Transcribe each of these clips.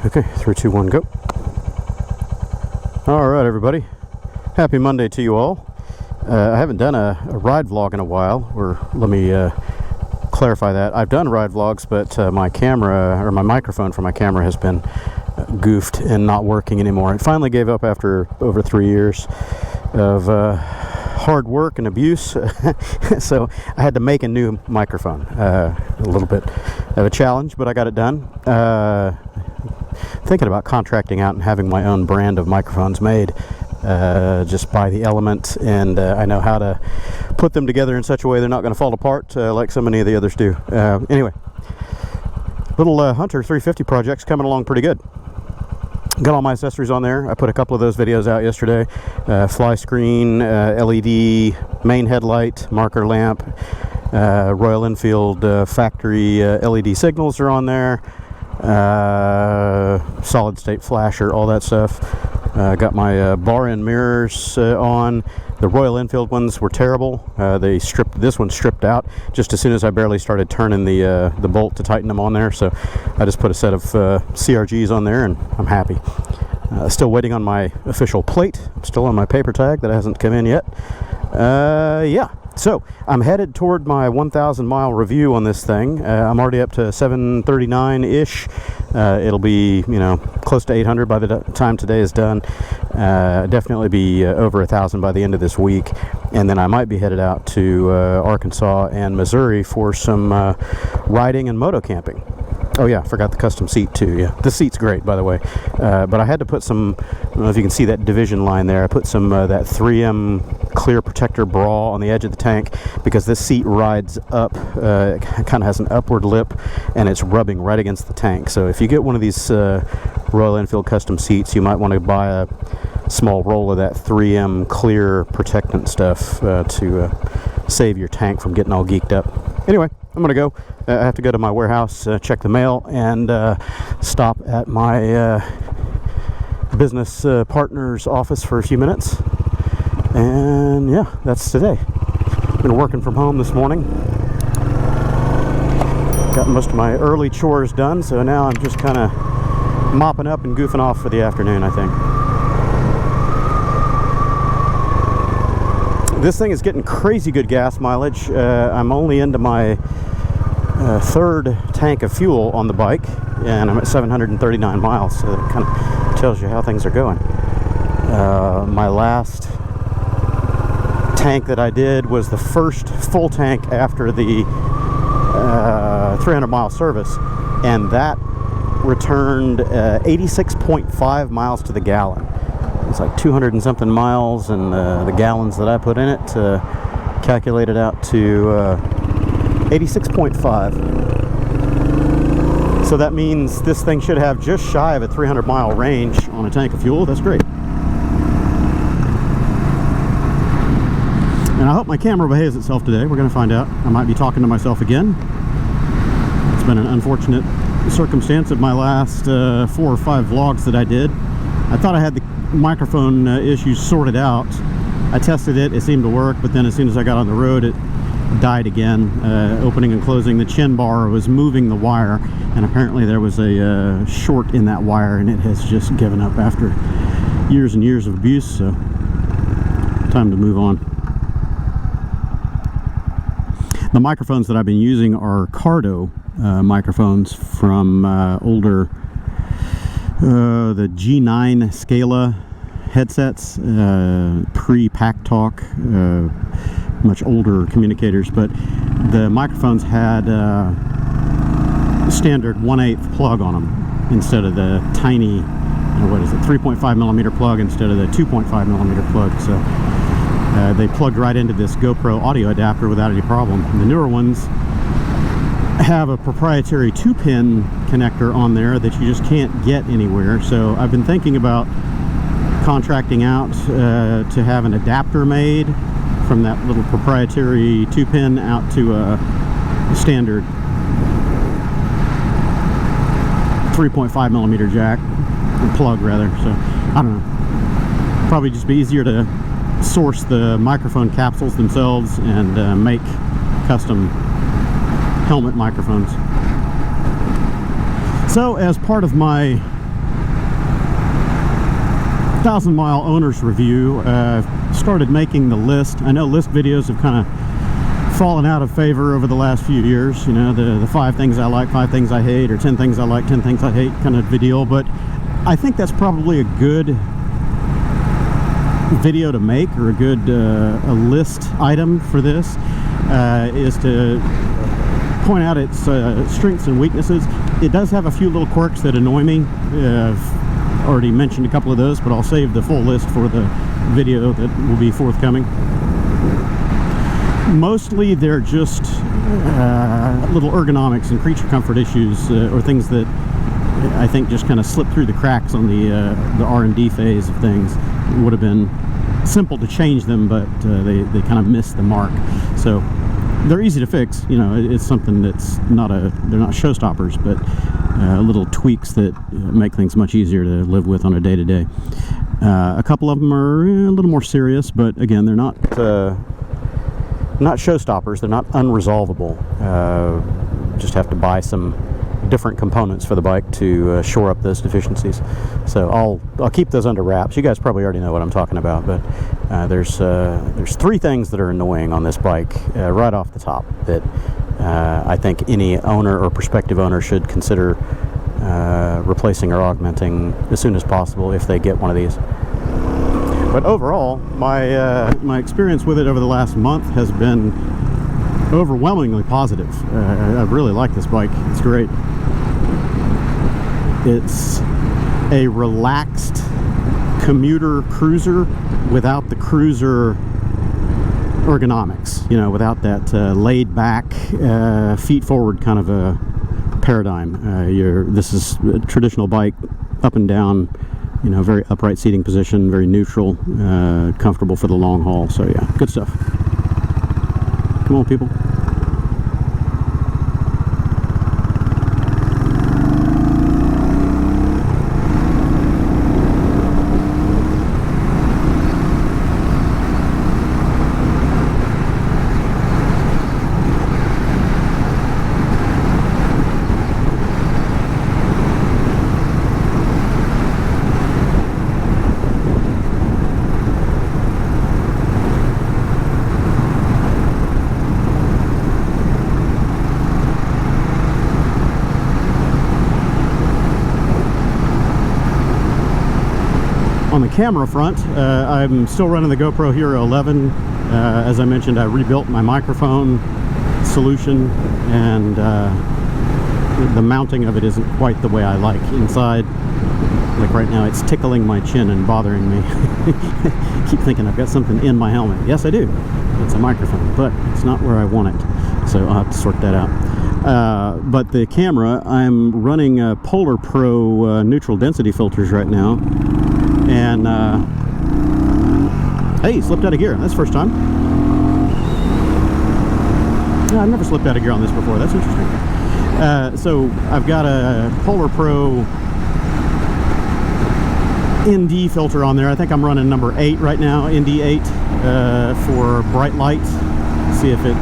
Okay, 3, 2, 1, go. All right, everybody. Happy Monday to you all. I haven't done a ride vlog in a while, or let me clarify that. I've done ride vlogs, but my camera, or my microphone for my camera has been goofed and not working anymore. It finally gave up after over 3 years of hard work and abuse. So I had to make a new microphone. A little bit of a challenge, but I got it done. Thinking about contracting out and having my own brand of microphones made. Just by the element, and I know how to put them together in such a way they're not going to fall apart like so many of the others do. Anyway, little Hunter 350 project's coming along pretty good. Got all my accessories on there. I put a couple of those videos out yesterday. Fly screen, LED, main headlight, marker lamp, Royal Enfield factory LED signals are on there, solid state flasher, all that stuff. Got my bar end mirrors on. The Royal Enfield ones were terrible. This one stripped out just as soon as I barely started turning the bolt to tighten them on there. So I just put a set of CRGs on there, and I'm happy. Still waiting on my official plate. I'm still on my paper tag that hasn't come in yet. Yeah. So I'm headed toward my 1,000 mile review on this thing. I'm already up to 739-ish. It'll be, close to 800 by the time today is done. Definitely be over 1,000 by the end of this week. And then I might be headed out to Arkansas and Missouri for some riding and moto camping. Oh yeah, forgot the custom seat too. Yeah, the seat's great, by the way. But I had to put some, I don't know if you can see that division line there. I put some that 3M clear protector bra on the edge of the tank because this seat rides up. It kind of has an upward lip, and it's rubbing right against the tank. So if you get one of these Royal Enfield custom seats, you might want to buy a small roll of that 3M clear protectant stuff to save your tank from getting all geeked up. Anyway, I'm going to go. I have to go to my warehouse, check the mail, and stop at my business partner's office for a few minutes. And yeah, that's today. Been working from home this morning. Got most of my early chores done, so now I'm just kind of mopping up and goofing off for the afternoon, I think. This thing is getting crazy good gas mileage. I'm only into my third tank of fuel on the bike, and I'm at 739 miles, so that kind of tells you how things are going. My last tank that I did was the first full tank after the 300 mile service, and that returned 86.5 miles to the gallon. It's like 200 and something miles, and the gallons that I put in it calculated out to 86.5. So that means this thing should have just shy of a 300 mile range on a tank of fuel. That's great. And I hope my camera behaves itself today. We're going to find out. I might be talking to myself again. It's been an unfortunate circumstance of my last 4 or 5 vlogs that I did. I thought I had the microphone issues sorted out. I tested it. It seemed to work, but then as soon as I got on the road, it died again. Opening and closing the chin bar was moving the wire, and apparently there was a short in that wire, and it has just given up after years and years of abuse. So time to move on. The microphones that I've been using are Cardo microphones from older the G9 Scala headsets, pre-Pack Talk, much older communicators, but the microphones had standard 1/8 plug on them instead of the tiny, 3.5 millimeter plug instead of the 2.5 millimeter plug. So they plugged right into this GoPro audio adapter without any problem. And the newer ones have a proprietary 2-pin connector on there that you just can't get anywhere. So I've been thinking about contracting out to have an adapter made from that little proprietary 2-pin out to a standard 3.5 millimeter jack, or plug rather. So I don't know, probably just be easier to source the microphone capsules themselves and make custom helmet microphones. So as part of my 1,000-mile owner's review. Started making the list. I know list videos have kind of fallen out of favor over the last few years. You know, the 5 things I like, 5 things I hate, or 10 things I like, 10 things I hate kind of video. But I think that's probably a good video to make, or a good a list item for this, is to point out its strengths and weaknesses. It does have a few little quirks that annoy me. I've already mentioned a couple of those, but I'll save the full list for the video that will be forthcoming. Mostly they're just little ergonomics and creature comfort issues, or things that I think just kind of slipped through the cracks on the R&D phase of things. It would have been simple to change them, but they kind of missed the mark. So they're easy to fix. You know, it's something that's they're not showstoppers, but little tweaks that make things much easier to live with on a day-to-day. A couple of them are a little more serious, but again, they're not showstoppers. They're not unresolvable. Just have to buy some different components for the bike to shore up those deficiencies. So I'll keep those under wraps. You guys probably already know what I'm talking about, but there's 3 things that are annoying on this bike right off the top that I think any owner or prospective owner should consider replacing or augmenting as soon as possible if they get one of these. But overall, my experience with it over the last month has been overwhelmingly positive. I really like this bike. It's great. It's a relaxed commuter cruiser without the cruiser ergonomics, you know, without that laid back, feet forward kind of a paradigm. This is a traditional bike, up and down, you know, very upright seating position, very neutral, comfortable for the long haul. So yeah, good stuff. Come on, people. On the camera front, I'm still running the GoPro Hero 11. As I mentioned, I rebuilt my microphone solution, and the mounting of it isn't quite the way I like inside. Like right now, it's tickling my chin and bothering me. Keep thinking I've got something in my helmet. Yes, I do. It's a microphone, but it's not where I want it. So I'll have to sort that out. But the camera, I'm running Polar Pro neutral density filters right now. And hey, slipped out of gear. That's the first time. No, I've never slipped out of gear on this before. That's interesting. So I've got a Polar Pro ND filter on there. I think I'm running number 8 right now, ND 8, for bright light. See if it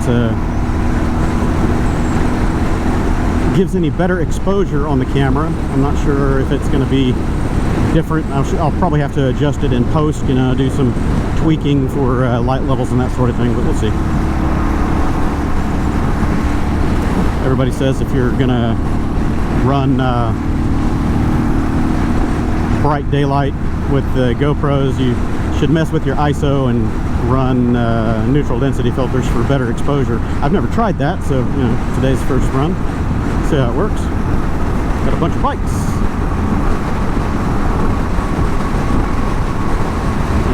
gives any better exposure on the camera. I'm not sure if it's going to be different. I'll probably have to adjust it in post, you know, do some tweaking for light levels and that sort of thing, but we'll see. Everybody says if you're gonna run bright daylight with the GoPros, you should mess with your ISO and run neutral density filters for better exposure. I've never tried that, so you know, today's the first run. See how it works. Got a bunch of bikes.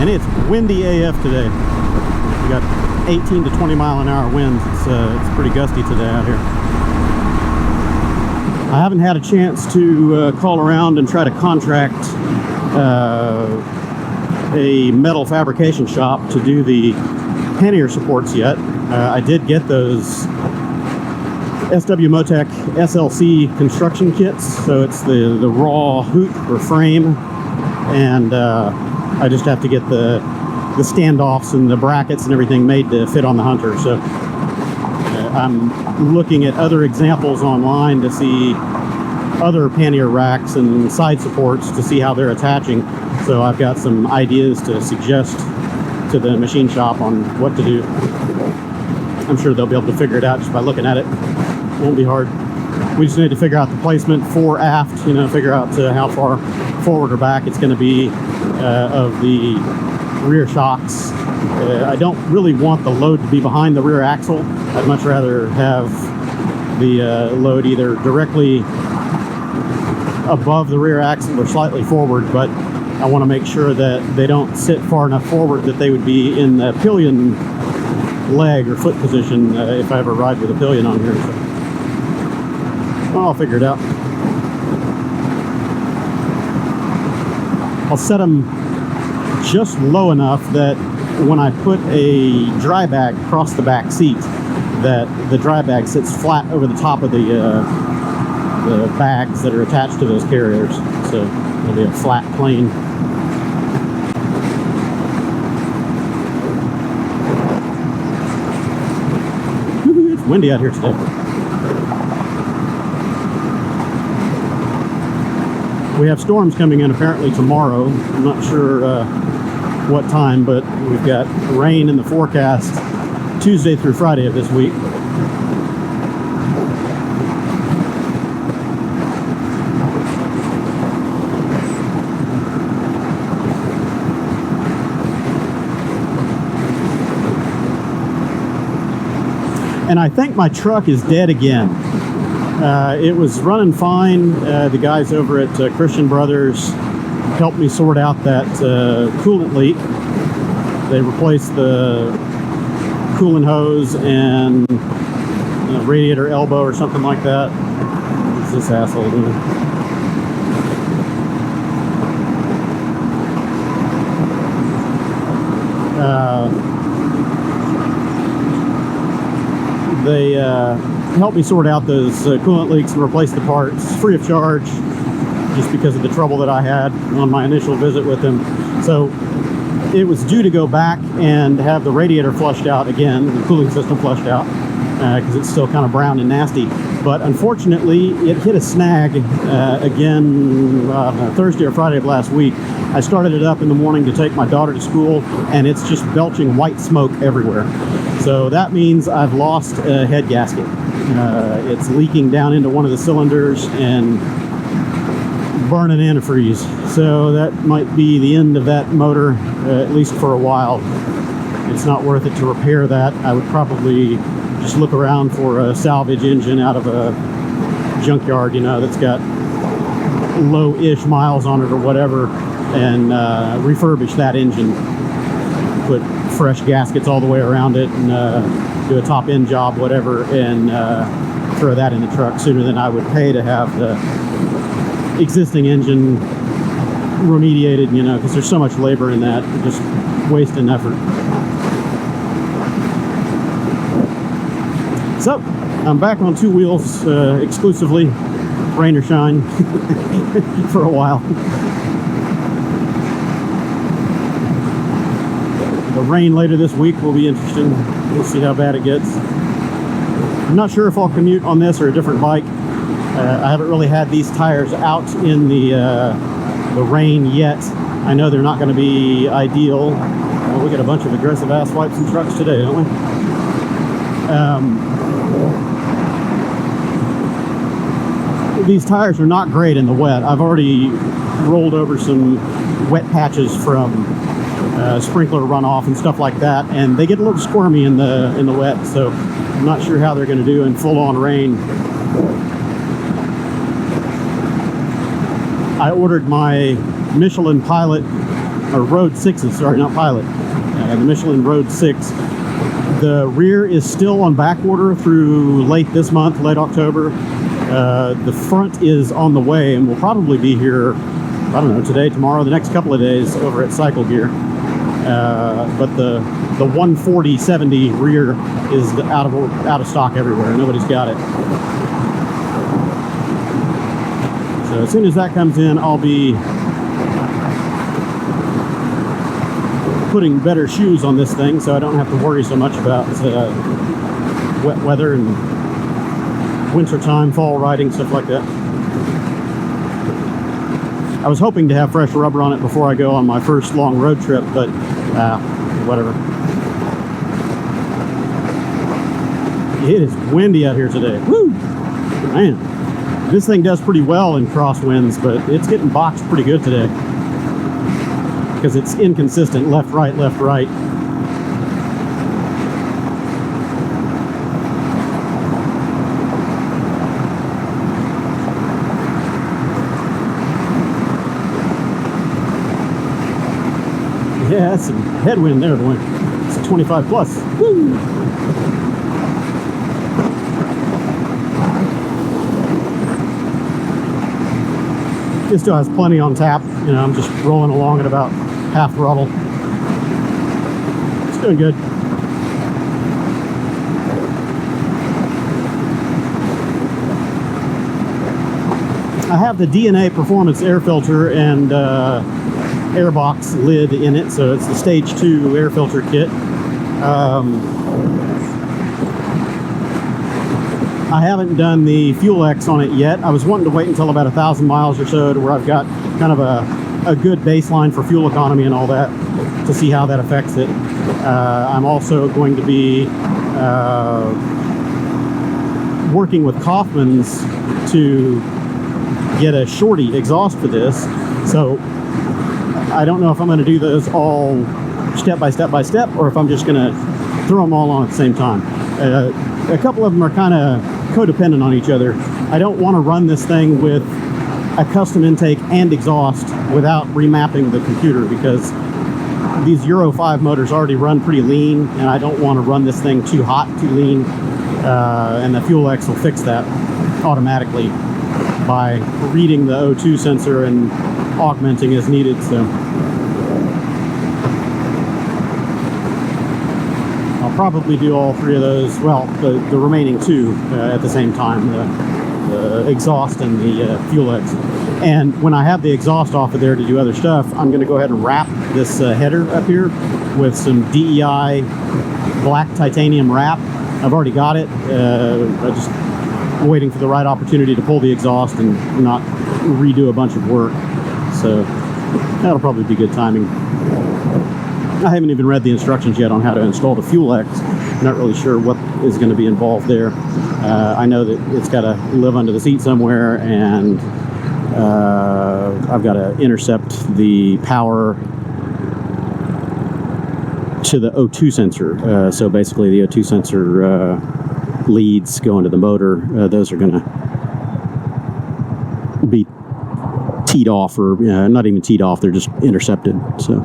And it's windy AF today. We got 18 to 20 mile an hour winds. It's pretty gusty today out here. I haven't had a chance to call around and try to contract a metal fabrication shop to do the pannier supports yet. I did get those SW Motec SLC construction kits, so it's the raw hoop or frame, and I just have to get the standoffs and the brackets and everything made to fit on the Hunter. So I'm looking at other examples online to see other pannier racks and side supports to see how they're attaching. So So I've got some ideas to suggest to the machine shop on what to do. I'm sure they'll be able to figure it out just by looking at it. It won't be hard. We just need to figure out the placement for aft, you know, figure out how far forward or back it's going to be of the rear shocks. I don't really want the load to be behind the rear axle. I'd much rather have the load either directly above the rear axle or slightly forward, but I want to make sure that they don't sit far enough forward that they would be in the pillion leg or foot position if I ever ride with a pillion on here. So, well, I'll figure it out. I'll set them just low enough that when I put a dry bag across the back seat, that the dry bag sits flat over the top of the bags that are attached to those carriers. So it'll be a flat plane. It's windy out here today. We have storms coming in apparently tomorrow. I'm not sure what time, but we've got rain in the forecast Tuesday through Friday of this week. And I think my truck is dead again. It was running fine. The guys over at Christian Brothers helped me sort out that coolant leak. They replaced the coolant hose and radiator elbow or something like that. What's this asshole doing? They helped me sort out those coolant leaks and replace the parts free of charge, just because of the trouble that I had on my initial visit with them. So it was due to go back and have the radiator flushed out again, the cooling system flushed out, because it's still kind of brown and nasty. But unfortunately, it hit a snag again Thursday or Friday of last week. I started it up in the morning to take my daughter to school, and it's just belching white smoke everywhere. So that means I've lost a head gasket. It's leaking down into one of the cylinders and burning antifreeze. So that might be the end of that motor, at least for a while. It's not worth it to repair that. I would probably just look around for a salvage engine out of a junkyard, you know, that's got low-ish miles on it or whatever, and refurbish that engine. Put fresh gaskets all the way around it and do a top-end job, whatever, and throw that in the truck sooner than I would pay to have the existing engine remediated, you know, because there's so much labor in that, just wasting effort. So, I'm back on two wheels exclusively, rain or shine, for a while. The rain later this week will be interesting. We'll see how bad it gets. I'm not sure if I'll commute on this or a different bike. I haven't really had these tires out in the rain yet. I know they're not going to be ideal. Well, we got a bunch of aggressive ass wipes in trucks today, don't we? These tires are not great in the wet. I've already rolled over some wet patches from sprinkler runoff and stuff like that, and they get a little squirmy in the wet, so I'm not sure how they're going to do in full-on rain. I ordered my Michelin Pilot, or Road 6s, sorry, not Pilot, the Michelin Road 6. The rear is still on back order through late this month, late October. The front is on the way and will probably be here, I don't know, today, tomorrow, the next couple of days over at Cycle Gear. But the 140/70 rear is out of stock everywhere. Nobody's got it. So as soon as that comes in, I'll be putting better shoes on this thing, so I don't have to worry so much about wet weather and winter time, fall riding, stuff like that. I was hoping to have fresh rubber on it before I go on my first long road trip, but whatever. It is windy out here today. Woo! Man, this thing does pretty well in crosswinds, but it's getting boxed pretty good today because it's inconsistent, left, right, left, right. Yeah, that's some headwind there, boy. It's a 25 plus. Woo! It still has plenty on tap. You know, I'm just rolling along at about half throttle. It's doing good. I have the DNA Performance air filter and airbox lid in it, so it's the stage 2 air filter kit. I haven't done the Fuel X on it yet. I was wanting to wait until about 1,000 miles or so to where I've got kind of a good baseline for fuel economy and all that to see how that affects it. I'm also going to be working with Kaufman's to get a shorty exhaust for this. So I don't know if I'm going to do those all step by step by step, or if I'm just going to throw them all on at the same time. A couple of them are kind of codependent on each other. I don't want to run this thing with a custom intake and exhaust without remapping the computer, because these Euro 5 motors already run pretty lean, and I don't want to run this thing too hot, too lean, and the Fuel X will fix that automatically by reading the O2 sensor and augmenting as needed. So I'll probably do all 3 of those, well, the remaining 2 at the same time, the exhaust and the Fuel X. And when I have the exhaust off of there to do other stuff, I'm going to go ahead and wrap this header up here with some DEI black titanium wrap. I've already got it. I just waiting for the right opportunity to pull the exhaust and not redo a bunch of work. So that'll probably be good timing. I haven't even read the instructions yet on how to install the Fuel X. I'm not really sure what is going to be involved there. I know that it's got to live under the seat somewhere, and I've got to intercept the power to the O2 sensor. So basically the O2 sensor leads go into the motor. Those are going to be teed off, or not even teed off, they're just intercepted. So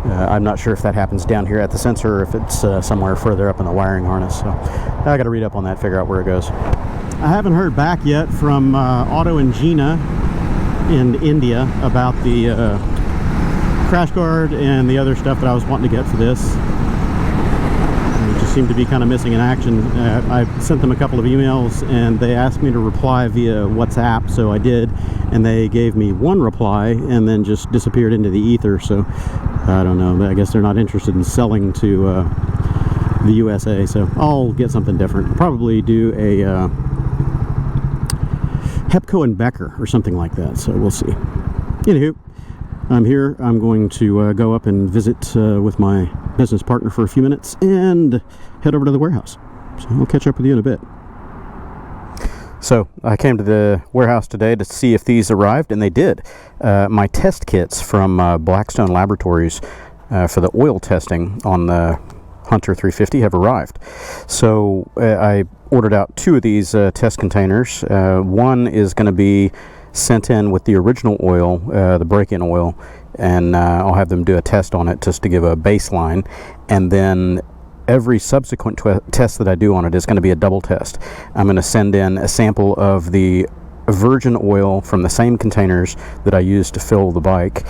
I'm not sure if that happens down here at the sensor or if it's somewhere further up in the wiring harness. So I got to read up on that, figure out where it goes. I haven't heard back yet from Auto and Gina in India about the crash guard and the other stuff that I was wanting to get for this. It just seemed to be kind of missing in action. I sent them a couple of emails and they asked me to reply via WhatsApp, so I did, and they gave me one reply and then just disappeared into the ether. So I don't know, I guess they're not interested in selling to the USA, so I'll get something different. Probably do a Hepco and Becker or something like that, so we'll see. Anywho, I'm here. I'm going to go up and visit with my business partner for a few minutes and head over to the warehouse. So I'll catch up with you in a bit. So I came to the warehouse today to see if these arrived, and they did. My test kits from Blackstone Labratories for the oil testing on the Hunter 350 have arrived. So I ordered out 2 of these test containers. One is going to be sent in with the original oil, the break-in oil, and I'll have them do a test on it just to give a baseline, and then every subsequent test that I do on it is going to be a double test. I'm going to send in a sample of the virgin oil from the same containers that I used to fill the bike,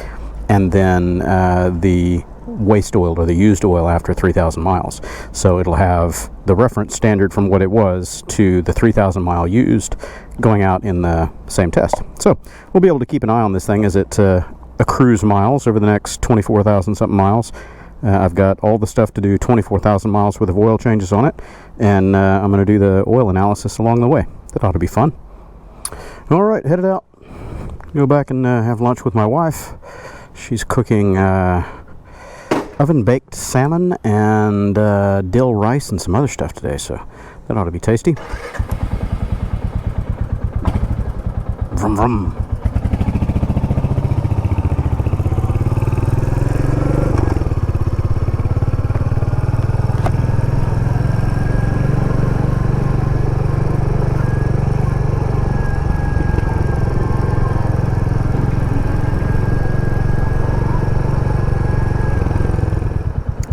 and then the waste oil or the used oil after 3,000 miles. So it'll have the reference standard from what it was to the 3,000 mile used going out in the same test. So we'll be able to keep an eye on this thing as it accrues miles over the next 24,000 something miles. I've got all the stuff to do 24,000 miles worth of oil changes on it, and I'm going to do the oil analysis along the way. That ought to be fun. All right, headed out. go back and have lunch with my wife. She's cooking oven-baked salmon and dill rice and some other stuff today, so that ought to be tasty. Vroom, vroom.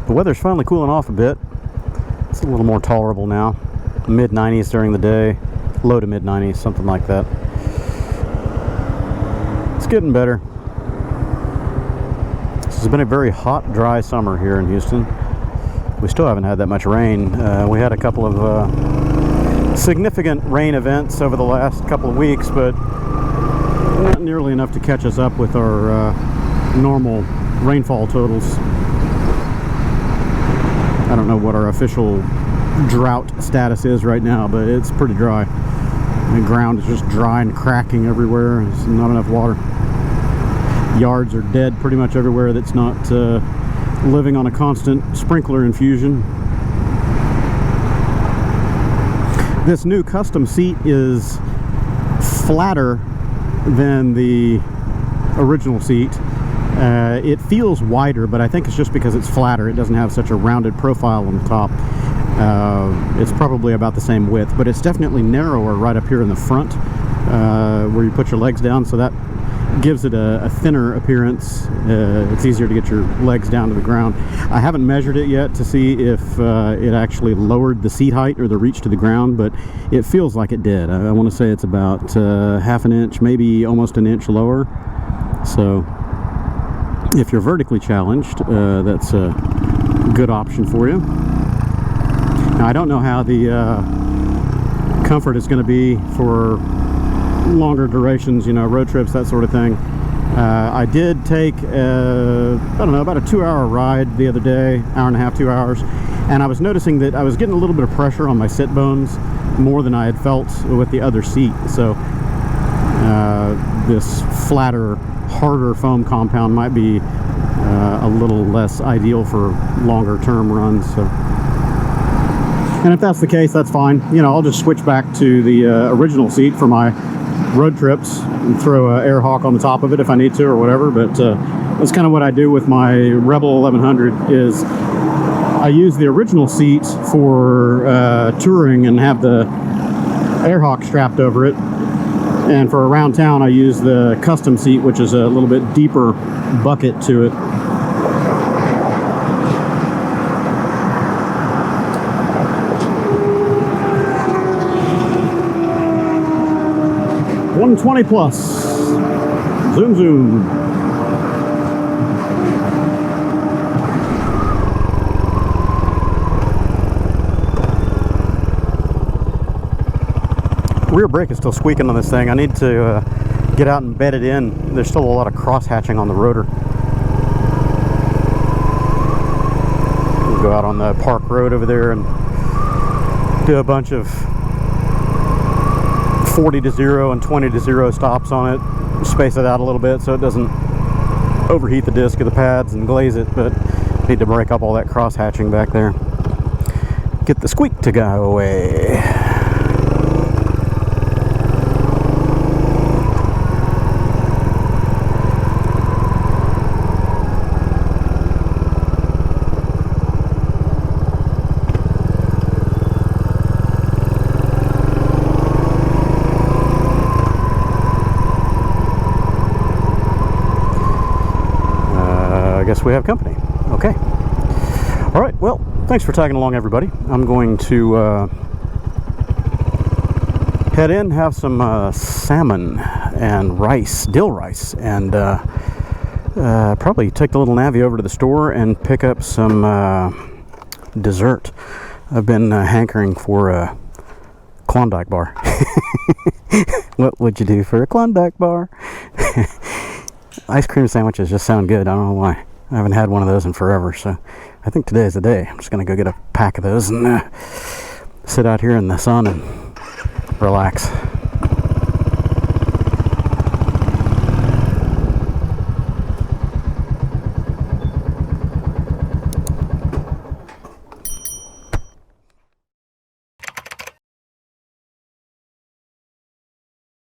The weather's finally cooling off a bit. It's a little more tolerable now. Mid-90s during the day, low to mid-90s, something like that. It's getting better. This has been a very hot, dry summer here in Houston. We still haven't had that much rain. We had a couple of significant rain events over the last couple of weeks, but not nearly enough to catch us up with our normal rainfall totals. I don't know what our official drought status is right now, but it's pretty dry. The ground is just dry and cracking everywhere. There's not enough water. Yards are dead pretty much everywhere that's not living on a constant sprinkler infusion. This new custom seat is flatter than the original seat. It feels wider, but I think it's just because it's flatter. It doesn't have such a rounded profile on the top. It's probably about the same width, but it's definitely narrower right up here in the front where you put your legs down, so that gives it a thinner appearance. It's easier to get your legs down to the ground. I haven't measured it yet to see if it actually lowered the seat height or the reach to the ground, but it feels like it did. I want to say it's about half an inch, maybe almost an inch lower. So if you're vertically challenged, that's a good option for you. Now, I don't know how the comfort is going to be for longer durations, you know, road trips, that sort of thing. I did take, I don't know, about a 2-hour ride the other day, hour and a half, 2 hours, and I was noticing that I was getting a little bit of pressure on my sit bones, more than I had felt with the other seat. So this flatter, harder foam compound might be a little less ideal for longer term runs. So, and if that's the case, that's fine. You know, I'll just switch back to the original seat for my road trips and throw an air hawk on the top of it if I need to or whatever. But that's kind of what I do with my Rebel 1100. Is I use the original seat for touring and have the air hawk strapped over it. And for around town, I use the custom seat, which is a little bit deeper bucket to it. $120 plus. Zoom, zoom. Rear brake is still squeaking on this thing. I need to get out and bed it in. There's still a lot of cross hatching on the rotor. We'll go out on the park road over there and do a bunch of 40 to 0 and 20 to 0 stops on it. Space it out a little bit so it doesn't overheat the disc of the pads and glaze it, but need to break up all that cross hatching back there. Get the squeak to go away. I guess we have company. Okay. All right. Well, thanks for tagging along, everybody. I'm going to head in, have some salmon and rice, dill rice, and probably take the little Navi over to the store and pick up some dessert. I've been hankering for a Klondike bar. What would you do for a Klondike bar? Ice cream sandwiches just sound good. I don't know why. I haven't had one of those in forever, so I think today is the day. I'm just going to go get a pack of those and sit out here in the sun and relax.